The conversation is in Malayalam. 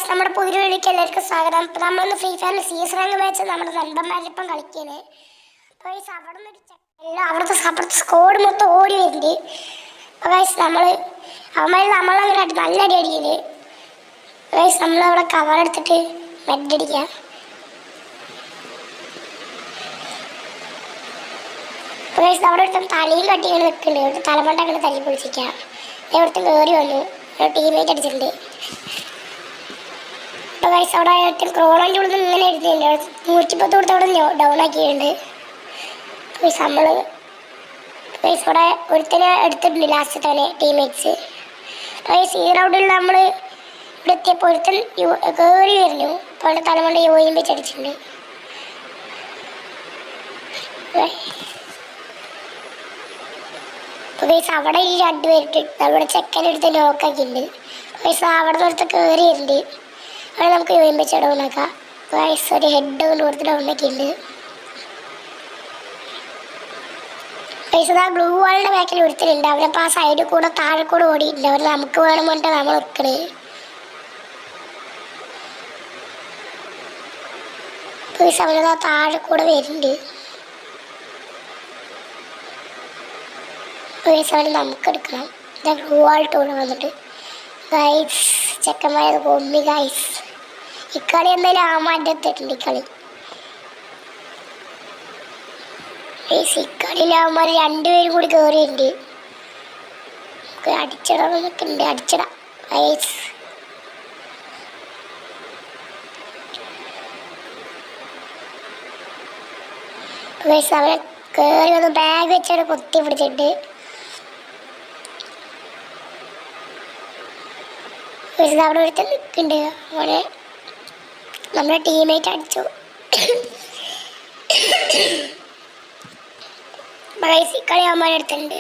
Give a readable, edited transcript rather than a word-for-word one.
നമ്മുടെ പുതിയ വീഡിയോക്ക് എല്ലാവർക്കും സ്വാഗതം. ഇപ്പം നമ്മളൊന്ന് ഫ്രീ ഫയറിൽ CS റാങ്ക് മാച്ച് നമ്മുടെ നண்பന്മാരിപ്പം കളിക്കുന്നത്. അപ്പോൾ അവിടെ നിന്ന് അവിടുത്തെ സ്കോഡ് മൊത്തം ഓടി വരുന്നുണ്ട്. അപ്പോൾ നമ്മളങ്ങനെ നല്ല അടി അടിക്കുന്നത്. നമ്മളവിടെ കവറെടുത്തിട്ട് മെഡടിക്കുക. അവിടെ ഒരുത്തം തലയിൽ കട്ടി ഇങ്ങനെ നിൽക്കുന്നുണ്ട്. തലമണ്ട അങ്ങനെ തല്ലി പൊളിച്ചിരിക്കുക. ഇവിടുത്തെ കയറി വന്നു, ടീമേറ്റ് അടിച്ചിട്ടുണ്ട്. അവിടെ ക്രോണൻ്റെ ഉള്ളിൽ ഇങ്ങനെ എഴുതിയിട്ടുണ്ട്. 110 കൊടുത്ത് അവിടെ ഡൗൺ ആക്കിയിട്ടുണ്ട്. അവിടെ ഒരുത്തനെ എടുത്തിട്ടുണ്ട് ലാസ്റ്റ് തന്നെ ടീമേറ്റ്സ്. ഈ റൗണ്ടിൽ നമ്മൾ ഇവിടെ എത്തിയപ്പോൾ ഒരുത്തൻ കയറി വരുന്നു. അപ്പോൾ അവിടെ തലമണ്ട യോയും വെച്ച് അടിച്ചിട്ടുണ്ട്. അവിടെ ഈ 2 പേരിട്ട് നമ്മുടെ ചെക്കനെടുത്ത് ലോക്കാക്കിയിട്ടുണ്ട്. അവിടെ നിന്ന് ഒരുത്ത കയറി വരുന്നുണ്ട്. അവിടെ നമുക്ക് യോയും വെച്ച് ഡൗൺ ആക്കാം. ഒരു ഹെഡ് കൊണ്ട് കൊടുത്ത് ഡൗൺ ആക്കിയിട്ടുണ്ട്. ആ ബ്ലൂ വാളിൻ്റെ ബാക്കിൽ ഒരുത്തരുണ്ട്. അവരപ്പോൾ ആ സൈഡിൽ കൂടെ താഴെ കൂടെ ഓടിയിട്ടുണ്ട്. അവർ നമുക്ക് വേണം പറഞ്ഞിട്ട് നമ്മൾ നിൽക്കണേ. അവരത് ആ താഴെ കൂടെ വരുന്നുണ്ട്. അവന് നമുക്ക് എടുക്കണം. ഇതാ ബ്ലൂ വാളിട്ട് കൊണ്ട് വന്നിട്ട് ഗൈസ് ചെക്കന്മാരത് കൊമ്മി ഗൈസ്. ഇക്കളി എന്തായാലും ആമാൻ്റെ എത്തിയിട്ടുണ്ട്. ഇക്കളിയിൽ അവന്മാർ 2 പേരും കൂടി കയറിയിട്ടുണ്ട്. അടിച്ചിടന്നൊക്കെ ഉണ്ട്. അടിച്ചിടാം ഗൈസ്. അവരെ കയറി വന്ന് ബാഗ് വെച്ചവിടെ കുത്തി പിടിച്ചിട്ട് അവിടെ ഒരുത്തൻ നിൽക്കുന്നുണ്ട്. അവനെ നമ്മുടെ ടീമേറ്റ് അടിച്ചു. കളി അവന്മാരെടുത്തിട്ടുണ്ട്.